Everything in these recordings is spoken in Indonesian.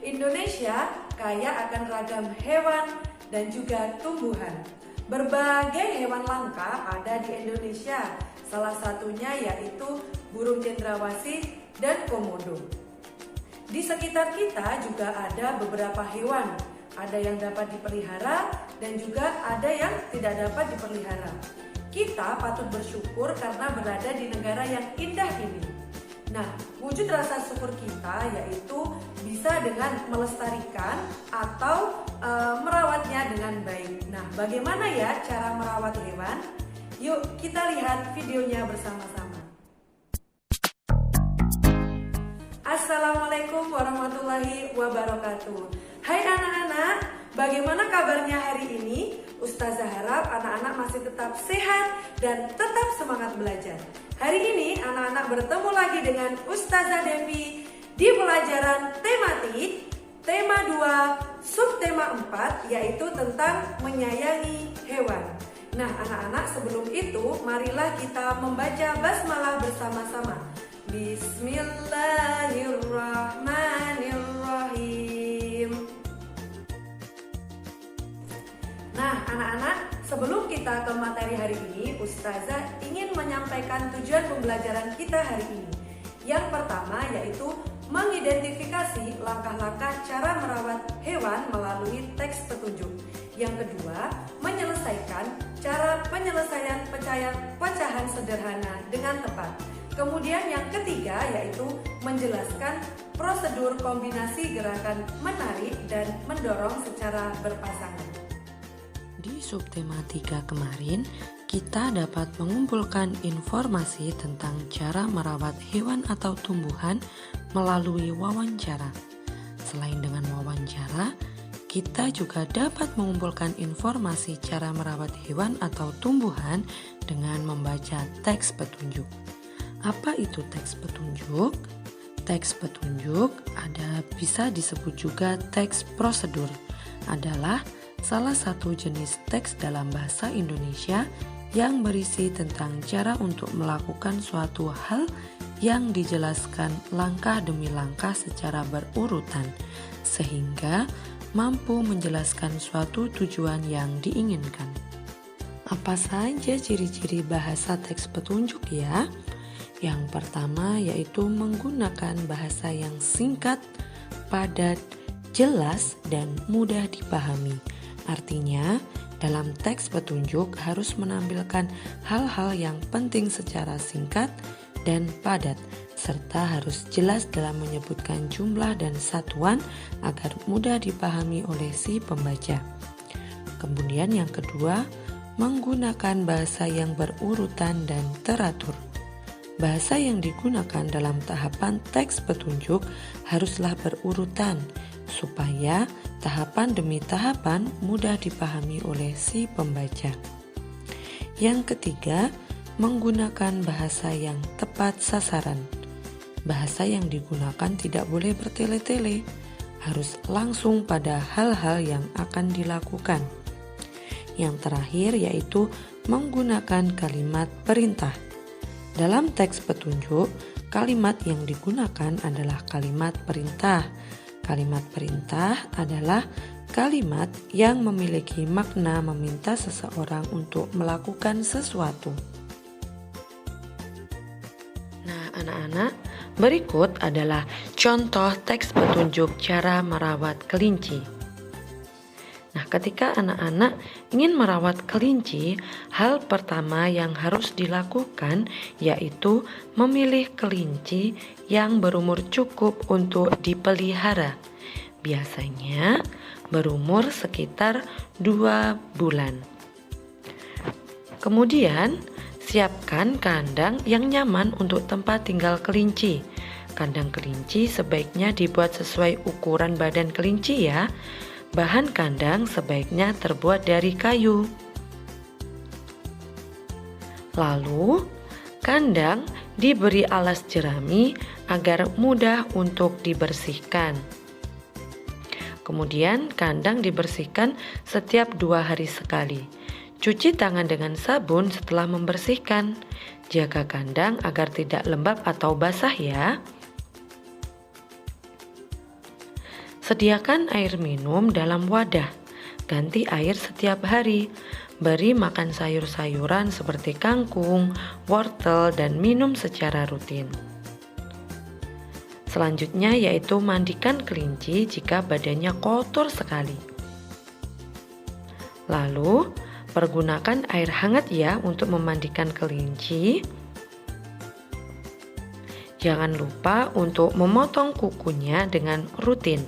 Indonesia kaya akan ragam hewan dan juga tumbuhan. Berbagai hewan langka ada di Indonesia, salah satunya yaitu burung cendrawasih dan komodo. Di sekitar kita juga ada beberapa hewan, ada yang dapat dipelihara dan juga ada yang tidak dapat dipelihara. Kita patut bersyukur karena berada di negara yang indah ini. Nah, wujud rasa syukur kita yaitu bisa dengan melestarikan atau merawatnya dengan baik. Nah, bagaimana ya cara merawat hewan? Yuk kita lihat videonya bersama-sama. Assalamualaikum warahmatullahi wabarakatuh. Hai anak-anak, bagaimana kabarnya hari ini? Ustazah harap anak-anak masih tetap sehat dan tetap semangat belajar. Hari ini anak-anak bertemu lagi dengan Ustazah Devi di pelajaran tematik tema 2 subtema 4 yaitu tentang menyayangi hewan. Nah anak-anak, sebelum itu marilah kita membaca basmalah bersama-sama. Bismillahirrahmanirrahim. Nah anak-anak, sebelum kita ke materi hari ini, Ustazah ingin menyampaikan tujuan pembelajaran kita hari ini. Yang pertama yaitu mengidentifikasi langkah-langkah cara merawat hewan melalui teks petunjuk. Yang kedua, menyelesaikan cara penyelesaian pecahan sederhana dengan tepat. Kemudian yang ketiga yaitu menjelaskan prosedur kombinasi gerakan menarik dan mendorong secara berpasangan. Di subtema 3 kemarin, kita dapat mengumpulkan informasi tentang cara merawat hewan atau tumbuhan melalui wawancara. Selain dengan wawancara, kita juga dapat mengumpulkan informasi cara merawat hewan atau tumbuhan dengan membaca teks petunjuk. Apa itu teks petunjuk? Teks petunjuk bisa disebut juga teks prosedur, adalah salah satu jenis teks dalam bahasa Indonesia yang berisi tentang cara untuk melakukan suatu hal yang dijelaskan langkah demi langkah secara berurutan, sehingga mampu menjelaskan suatu tujuan yang diinginkan. Apa saja ciri-ciri bahasa teks petunjuk ya? Yang pertama yaitu menggunakan bahasa yang singkat, padat, jelas, dan mudah dipahami. Artinya, dalam teks petunjuk harus menampilkan hal-hal yang penting secara singkat dan padat, serta harus jelas dalam menyebutkan jumlah dan satuan agar mudah dipahami oleh si pembaca. Kemudian yang kedua, menggunakan bahasa yang berurutan dan teratur. Bahasa yang digunakan dalam tahapan teks petunjuk haruslah berurutan, supaya tahapan demi tahapan mudah dipahami oleh si pembaca. Yang ketiga, menggunakan bahasa yang tepat sasaran. Bahasa yang digunakan tidak boleh bertele-tele, harus langsung pada hal-hal yang akan dilakukan. Yang terakhir yaitu menggunakan kalimat perintah. Dalam teks petunjuk, kalimat yang digunakan adalah kalimat perintah. Kalimat perintah adalah kalimat yang memiliki makna meminta seseorang untuk melakukan sesuatu. Nah, anak-anak, berikut adalah contoh teks petunjuk cara merawat kelinci. Nah, ketika anak-anak ingin merawat kelinci, hal pertama yang harus dilakukan yaitu memilih kelinci yang berumur cukup untuk dipelihara. Biasanya berumur sekitar 2 bulan. Kemudian, siapkan kandang yang nyaman untuk tempat tinggal kelinci. Kandang kelinci sebaiknya dibuat sesuai ukuran badan kelinci ya. Bahan kandang sebaiknya terbuat dari kayu. Lalu, kandang diberi alas jerami agar mudah untuk dibersihkan. Kemudian, kandang dibersihkan setiap 2 hari sekali. Cuci tangan dengan sabun setelah membersihkan. Jaga kandang agar tidak lembab atau basah ya. Sediakan air minum dalam wadah. Ganti air setiap hari. Beri makan sayur-sayuran seperti kangkung, wortel, dan minum secara rutin. Selanjutnya yaitu mandikan kelinci jika badannya kotor sekali. Lalu, pergunakan air hangat ya untuk memandikan kelinci. Jangan lupa untuk memotong kukunya dengan rutin.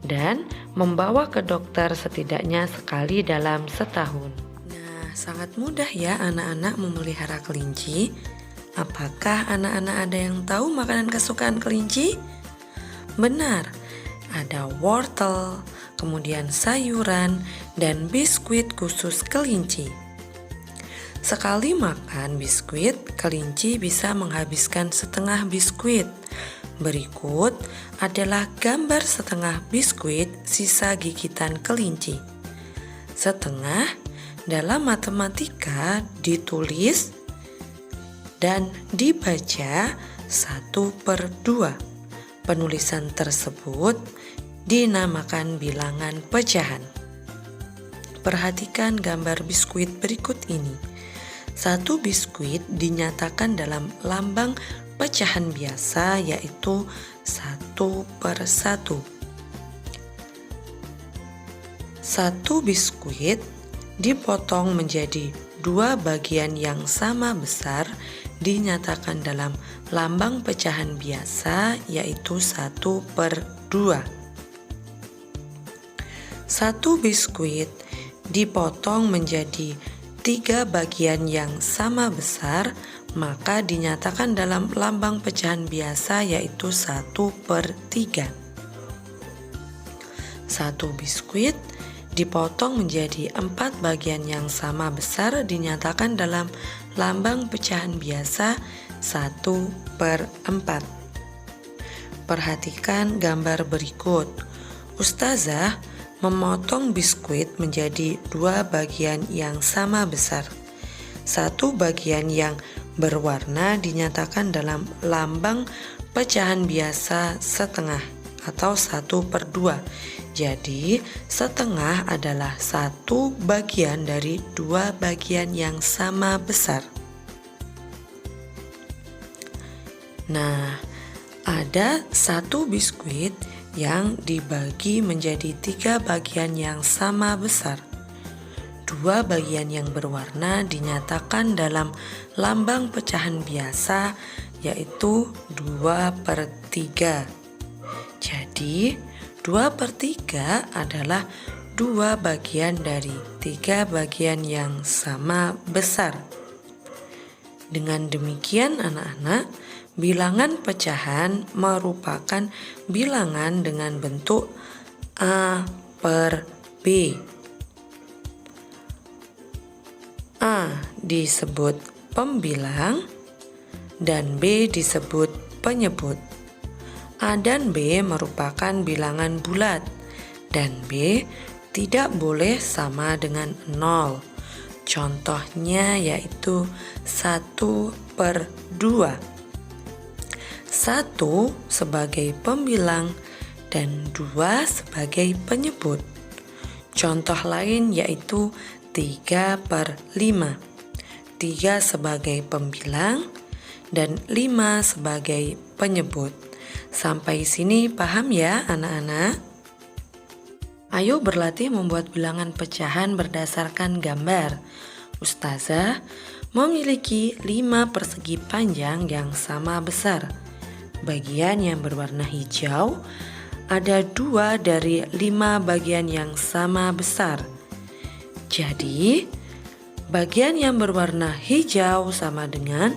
Dan membawa ke dokter setidaknya sekali dalam setahun. Nah, sangat mudah ya anak-anak memelihara kelinci. Apakah anak-anak ada yang tahu makanan kesukaan kelinci? Benar, ada wortel, kemudian sayuran, dan biskuit khusus kelinci. Sekali makan biskuit, kelinci bisa menghabiskan setengah biskuit. Berikut adalah gambar setengah biskuit sisa gigitan kelinci. Setengah dalam matematika ditulis dan dibaca 1/2. Penulisan tersebut dinamakan bilangan pecahan. Perhatikan gambar biskuit berikut ini. Satu biskuit dinyatakan dalam lambang pecahan biasa yaitu 1/1. Satu biskuit dipotong menjadi 2 bagian yang sama besar dinyatakan dalam lambang pecahan biasa yaitu 1/2. Satu biskuit dipotong menjadi 3 bagian yang sama besar, maka dinyatakan dalam lambang pecahan biasa yaitu 1/3. Satu biskuit dipotong menjadi 4 bagian yang sama besar dinyatakan dalam lambang pecahan biasa 1/4. Perhatikan gambar berikut. Ustazah memotong biskuit menjadi 2 bagian yang sama besar. Satu bagian yang berwarna dinyatakan dalam lambang pecahan biasa setengah atau 1/2. Jadi setengah adalah 1 bagian dari 2 bagian yang sama besar. Nah, ada satu biskuit yang dibagi menjadi 3 bagian yang sama besar. 2 bagian yang berwarna dinyatakan dalam lambang pecahan biasa yaitu 2/3. Jadi 2/3 adalah 2 bagian dari 3 bagian yang sama besar. Dengan demikian anak-anak, bilangan pecahan merupakan bilangan dengan bentuk A/B. A disebut pembilang dan B disebut penyebut. A dan B merupakan bilangan bulat dan B tidak boleh sama dengan 0. Contohnya yaitu 1/2. 1 sebagai pembilang dan 2 sebagai penyebut. Contoh lain yaitu 3/5. 3 sebagai pembilang dan 5 sebagai penyebut. Sampai sini paham ya anak-anak? Ayo berlatih membuat bilangan pecahan berdasarkan gambar. Ustazah memiliki 5 persegi panjang yang sama besar. Bagian yang berwarna hijau ada 2 dari 5 bagian yang sama besar. Jadi, bagian yang berwarna hijau sama dengan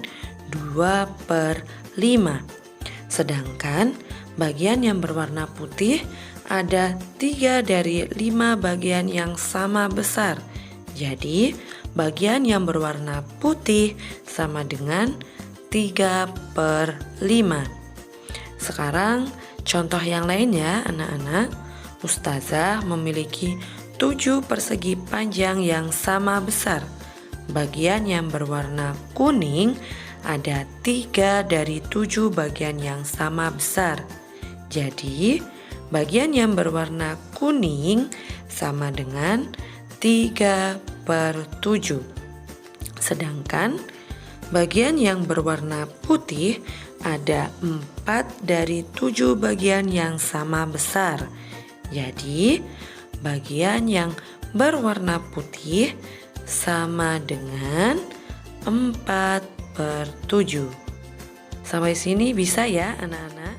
2/5. Sedangkan bagian yang berwarna putih ada 3 dari 5 bagian yang sama besar. Jadi, bagian yang berwarna putih sama dengan 3/5. Sekarang contoh yang lain ya anak-anak. Ustazah memiliki 7 persegi panjang yang sama besar. Bagian yang berwarna kuning ada 3 dari 7 bagian yang sama besar. Jadi, Bagian yang berwarna kuning sama dengan 3/7. Sedangkan bagian yang berwarna putih ada 4 dari 7 bagian yang sama besar. Jadi bagian yang berwarna putih sama dengan 4/7. Sampai sini bisa ya anak-anak?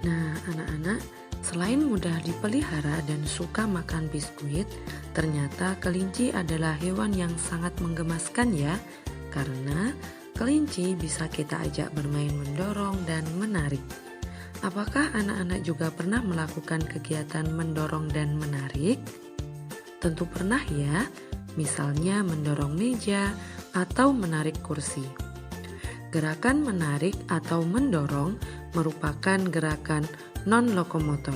Nah anak-anak, selain mudah dipelihara dan suka makan biskuit, ternyata kelinci adalah hewan yang sangat menggemaskan ya. Karena kelinci bisa kita ajak bermain mendorong dan menarik. Apakah anak-anak juga pernah melakukan kegiatan mendorong dan menarik? Tentu pernah ya, misalnya mendorong meja atau menarik kursi. Gerakan menarik atau mendorong merupakan gerakan non-lokomotor.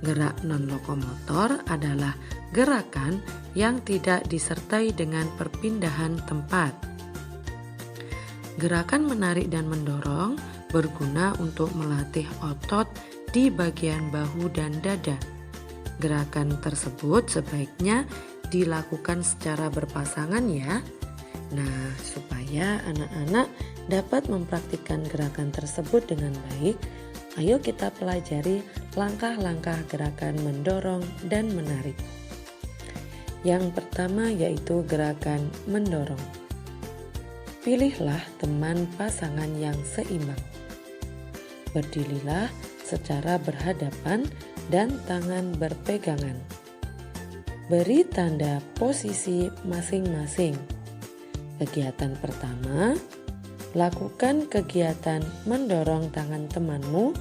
Gerak non-lokomotor adalah gerakan yang tidak disertai dengan perpindahan tempat. Gerakan menarik dan mendorong berguna untuk melatih otot di bagian bahu dan dada. Gerakan tersebut sebaiknya dilakukan secara berpasangan ya. Nah, supaya anak-anak dapat mempraktikkan gerakan tersebut dengan baik, ayo kita pelajari langkah-langkah gerakan mendorong dan menarik. Yang pertama yaitu gerakan mendorong. Pilihlah teman pasangan yang seimbang. Berdirilah secara berhadapan dan tangan berpegangan. Beri tanda posisi masing-masing. Kegiatan pertama, lakukan kegiatan mendorong tangan temanmu,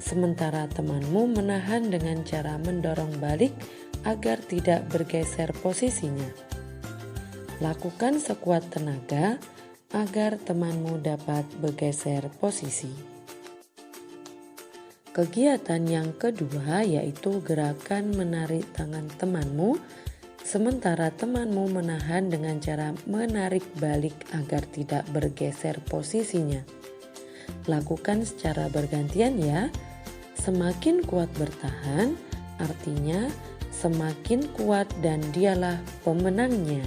sementara temanmu menahan dengan cara mendorong balik agar tidak bergeser posisinya. Lakukan sekuat tenaga agar temanmu dapat bergeser posisi. Kegiatan yang kedua yaitu gerakan menarik tangan temanmu, sementara temanmu menahan dengan cara menarik balik agar tidak bergeser posisinya. Lakukan secara bergantian ya. Semakin kuat bertahan, artinya semakin kuat dan dialah pemenangnya.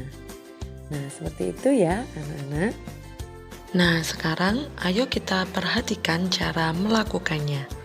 Nah, seperti itu ya anak-anak. Nah, sekarang ayo kita perhatikan cara melakukannya.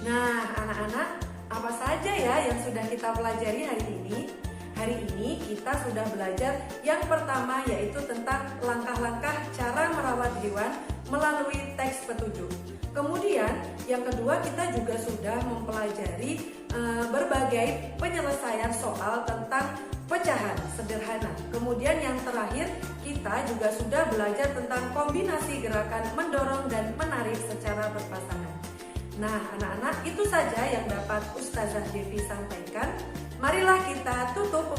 Nah, anak-anak, apa saja ya yang sudah kita pelajari hari ini? Hari ini kita sudah belajar yang pertama yaitu tentang langkah-langkah cara merawat hewan melalui teks petunjuk. Kemudian yang kedua kita juga sudah mempelajari berbagai penyelesaian soal tentang pecahan sederhana. Kemudian yang terakhir kita juga sudah belajar tentang kombinasi gerakan mendorong dan menarik secara berpasangan. Nah anak-anak, itu saja yang dapat Ustazah Devi sampaikan. Marilah kita tutup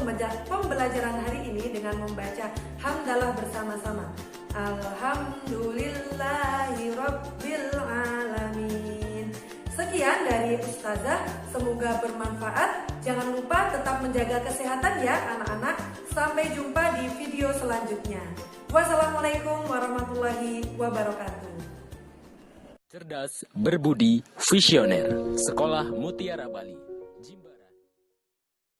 pembelajaran hari ini dengan membaca hamdalah bersama-sama. Alhamdulillahirabbil alamin. Sekian dari Ustazah, semoga bermanfaat. Jangan lupa tetap menjaga kesehatan ya anak-anak. Sampai jumpa di video selanjutnya. Wassalamualaikum warahmatullahi wabarakatuh. Cerdas, berbudi, visioner. Sekolah Mutiara Bali.